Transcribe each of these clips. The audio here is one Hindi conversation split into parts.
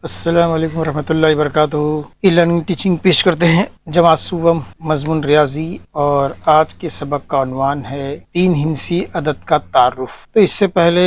अस्सलाम वालेकुम रहमतुल्लाहि वबरकातुहू। ई लर्निंग टीचिंग पेश करते हैं जमात सुवम मजमून रियाजी, और आज के सबक का उन्वान है 3 हिंसी अदद का तारुफ। तो इससे पहले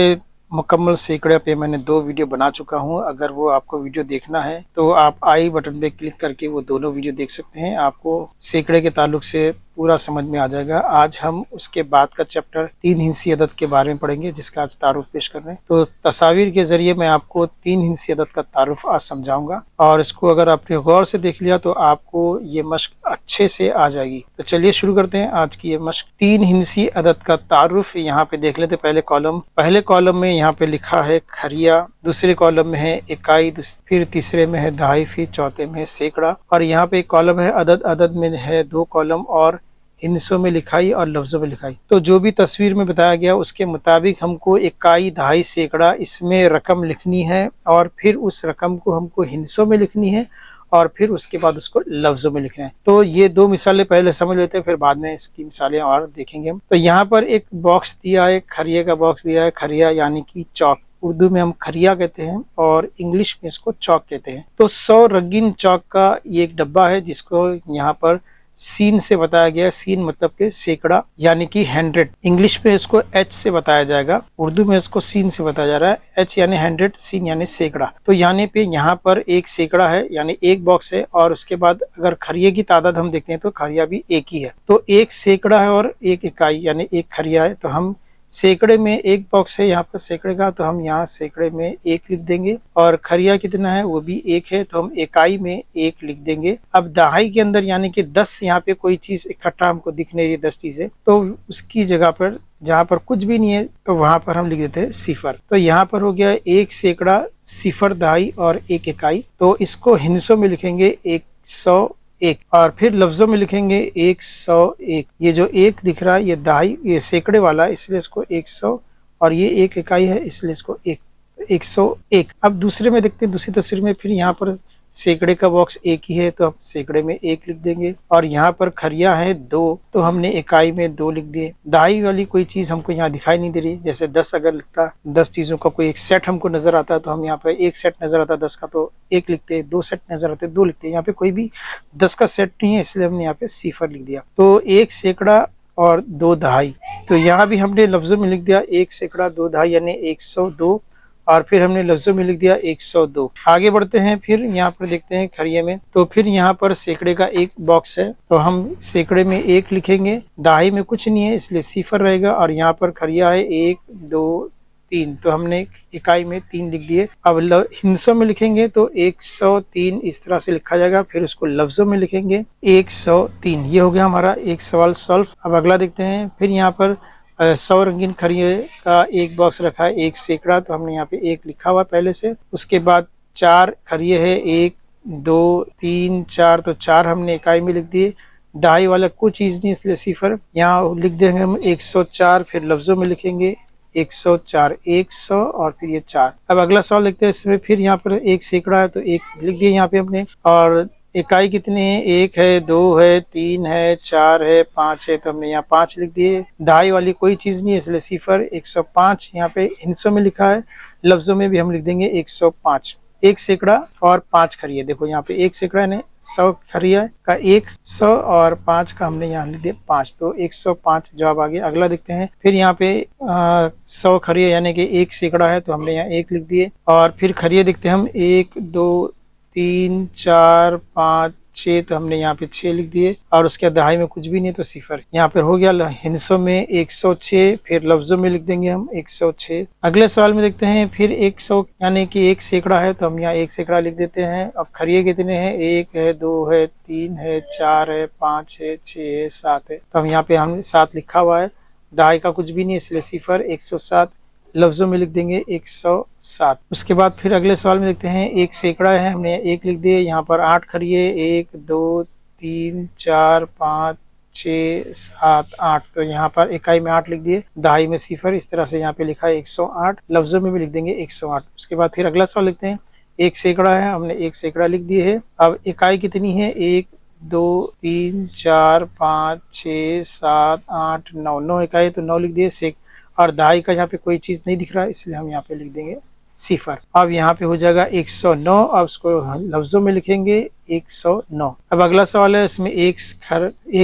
मुकम्मल सैकड़े पे मैंने 2 वीडियो बना चुका हूं। अगर वो आपको वीडियो देखना है तो आप आई बटन पे क्लिक करके वो दोनों वीडियो देख सकते हैं। आपको सैकड़े के ताल्लुक से पूरा समझ में आ जाएगा। आज हम उसके बाद का चैप्टर 3 हिंसी अदद के बारे में पढ़ेंगे, जिसका आज तारुफ पेश कर रहे हैं। तो तस्वीर के जरिए मैं आपको 3 हिंसी अदद का तारुफ आज समझाऊंगा, और इसको अगर आपने गौर से देख लिया तो आपको ये मश्क अच्छे से आ जाएगी। तो चलिए शुरू करते हैं आज की ये मश्क। 3 हिंसी अदद का तारुफ यहाँ पे देख लेते। पहले कॉलम में यहाँ पे लिखा है खरिया, दूसरे कॉलम में है इकाई, फिर तीसरे में है दहाई, फिर चौथे में है सैकड़ा, और यहाँ पे एक कॉलम है अदद। अदद में है 2 कॉलम, और हिंसों में लिखाई और लफ्जों में लिखाई। तो जो भी तस्वीर में बताया गया उसके मुताबिक हमको इकाई, दहाई, सैकड़ा इसमें रकम लिखनी है, और फिर उस रकम को हमको हिंसों में लिखनी है, और फिर उसके बाद उसको लफ्जों में लिखना है। तो ये 2 मिसालें पहले समझ लेते हैं, फिर बाद में इसकी मिसालें और देखेंगे हम। तो यहाँ पर एक बॉक्स दिया है, खरिया का बॉक्स दिया है। खरिया यानी कि चौक, उर्दू में हम खरिया कहते हैं और इंग्लिश में इसको चौक कहते हैं। तो 100 रंगीन चौक का ये एक डब्बा है, जिसको यहाँ पर सीन से बताया गया। सीन मतलब के सैकड़ा यानी कि 100। इंग्लिश में इसको एच से बताया जाएगा, उर्दू में इसको सीन से बताया जा रहा है। एच यानी 100, सीन यानी सैकड़ा। तो यानी पे यहाँ पर एक सैकड़ा है, यानी एक बॉक्स है, और उसके बाद अगर खरिये की तादाद हम देखते हैं तो खरिया भी एक ही है। तो एक सैकड़ा है और एक इकाई यानी एक खरिया है। तो हम सैकड़े में एक बॉक्स है यहाँ पर सैकड़े का, तो हम यहाँ सैकड़े में 1 लिख देंगे, और खरिया कितना है वो भी 1 है, तो हम इकाई में 1 लिख देंगे। अब दहाई के अंदर यानी कि 10, यहाँ पे कोई चीज इकट्ठा हमको दिख नहीं रही 10 चीजें, तो उसकी जगह पर जहाँ पर कुछ भी नहीं है तो वहां पर हम लिख देते हैं सिफर। तो यहाँ पर हो गया 1 सैकड़ा, सिफर दहाई और 1 इकाई। तो इसको हिंसों में लिखेंगे 101, और फिर लफ्जों में लिखेंगे 101। ये जो 1 दिख रहा है ये दहाई, ये सैकड़े वाला है, इसलिए इसको 100, और ये 1 इकाई है इसलिए इसको 101। अब दूसरे में देखते हैं, दूसरी तस्वीर में फिर यहाँ पर सैकड़े का बॉक्स 1 ही है, तो हम सैकड़े में 1 लिख देंगे, और यहाँ पर खरिया है 2, तो हमने इकाई में 2 लिख दिए। दहाई वाली कोई चीज हमको यहाँ दिखाई नहीं दे रही, जैसे 10 अगर लिखता, 10 चीजों का कोई एक सेट हमको नजर आता है, तो हम यहाँ पे एक सेट नजर आता है 10 का तो 1 लिखते हैं। 2 सेट नजर आते 2 लिखते हैं। यहाँ पे कोई भी 10 का सेट नहीं है, इसलिए हमने यहाँ पे सिफर लिख दिया। तो 1 सैकड़ा और 2 दहाई। तो यहाँ भी हमने लफ्जों में लिख दिया 1 सैकड़ा 2 दहाई यानी 102, और फिर हमने लफ्जों में लिख दिया 102। आगे बढ़ते हैं, फिर यहाँ पर देखते हैं खरिये में। तो फिर यहाँ पर सैकड़े का एक बॉक्स है, तो हम सैकड़े में 1 लिखेंगे। दहाई में कुछ नहीं है इसलिए सिफर रहेगा, और यहाँ पर खरिया है 1 2 3, तो हमने इकाई में 3 लिख दिए। अब हिंसों में लिखेंगे तो 103 इस तरह से लिखा जाएगा, फिर उसको लफ्जों में लिखेंगे 103। ये हो गया हमारा एक सवाल सॉल्व। अब अगला देखते हैं। फिर यहाँ पर 100 रंगीन खरिये का एक बॉक्स रखा है 1 सैकड़ा, तो हमने यहाँ पे 1 लिखा हुआ पहले से। उसके बाद 4 खरिये है 1 2 3 4, तो 4 हमने इकाई में लिख दिए। दहाई वाला कुछ चीज नहीं इसलिए सिफर। यहाँ लिख देंगे हम 104, फिर लफ्जों में लिखेंगे 104 100, और फिर ये 4। अब अगला सवाल देखते हैं। इसमें फिर यहाँ पर 1 सैकड़ा है तो 1 लिख दिए यहाँ पे हमने, और इकाई कितनी है 1 है 2 है 3 है 4 है 5 है, तो हमने यहाँ 5 लिख दिए। दहाई वाली कोई चीज नहीं है इसलिए सिफर। 105 यहाँ पे हिंसों में लिखा है, लफ्जों में भी हम लिख देंगे 105। 1 सैकड़ा और 5 खरिये। देखो यहाँ पे 1 सैकड़ा ने 100 खरिया का 100, और 5 का हमने यहाँ लिख दिया 5, तो 105 जवाब आ गया। अगला देखते हैं। फिर यहाँ पे 100 खरिये यानी कि 1 सैकड़ा है, तो हमने यहाँ 1 लिख दिए, और फिर खरिये देखते हैं हम 1 2 3 4 5 6, तो हमने यहाँ पे 6 लिख दिए, और उसके दहाई में कुछ भी नहीं तो सिफर। यहाँ पर हो गया हिंसों में 106, फिर लफ्जों में लिख देंगे हम 106। अगले सवाल में देखते हैं। फिर 100 यानी कि 1 सैकड़ा है, तो हम यहाँ 1 सैकड़ा लिख देते हैं। अब खरिये कितने हैं 1 है 2 है 3 है 4 है 5 है 6 है 7 है, तो हम यहाँ पे हमने 7 लिखा हुआ है। दहाई का कुछ भी नहीं इसलिए सिफर। 107 लफ्जों में लिख देंगे 107। उसके बाद फिर अगले सवाल में देखते हैं। 1 सैकड़ा है, हमने 1 लिख दिए। यहाँ पर 8 खरिये 1 2 3 4 5 6 7 8, तो यहाँ पर इकाई में 8 लिख दिए, दहाई में सिफर। इस तरह से यहाँ पे लिखा है 108, लफ्जों में भी लिख देंगे 108। उसके बाद फिर अगला सवाल लिखते हैं। 1 सैकड़ा है, हमने 1 सैकड़ा लिख दिए है। अब इकाई कितनी है 1 2 3 4 5 6 7 8 9, 9 इकाई तो 9 लिख दिए। और दहाई का यहाँ पे कोई चीज नहीं दिख रहा है इसलिए हम यहाँ पे लिख देंगे सिफर। अब यहाँ पे हो जाएगा 109, अब उसको लफ्जों में लिखेंगे 109। अब अगला सवाल है, इसमें एक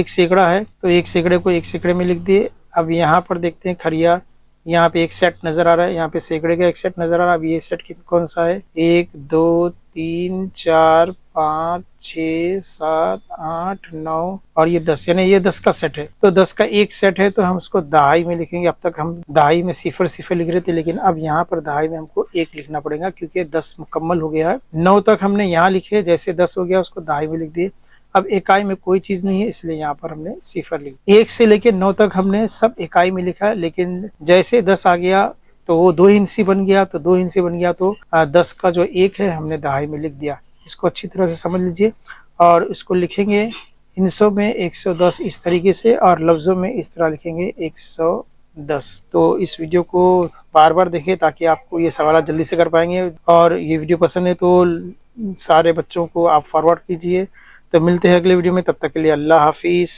सैकड़ा है, तो एक सैकड़े को एक सैकड़े में लिख दिए। अब यहाँ पर देखते हैं खरिया, यहाँ पे एक सेट नजर आ रहा है, यहाँ पे सैकड़े का एक सेट नजर आ रहा है। अब ये सेट कौन सा है, 1 2 3 4 5 6 7 8 9 और ये 10, यानी ये 10 का सेट है। तो 10 का एक सेट है तो हम उसको दहाई में लिखेंगे। अब तक हम दहाई में सिफर सिफर लिख रहे थे, लेकिन अब यहाँ पर दहाई में हमको एक लिखना पड़ेगा, क्योंकि 10 मुकम्मल हो गया है। 9 तक हमने यहाँ लिखे, जैसे 10 हो गया उसको दहाई में लिख दिए। अब इकाई में कोई चीज नहीं है, इसलिए यहाँ पर हमने सिफर लिख। 1 से लेके 9 तक हमने सब इकाई में लिखा है, लेकिन जैसे 10 आ गया तो वो 2 हिंसी बन गया, तो 2 हिंसी बन गया तो 10 का जो एक है हमने दहाई में लिख दिया। इसको अच्छी तरह से समझ लीजिए और इसको लिखेंगे हिंसों में 110 इस तरीके से, और लफ्जों में इस तरह लिखेंगे 110। तो इस वीडियो को बार बार देखें ताकि आपको ये सवाल जल्दी से कर पाएंगे। और ये वीडियो पसंद है तो सारे बच्चों को आप फॉरवर्ड कीजिए। तो मिलते हैं अगले वीडियो में, तब तक के लिए अल्लाह हाफिज।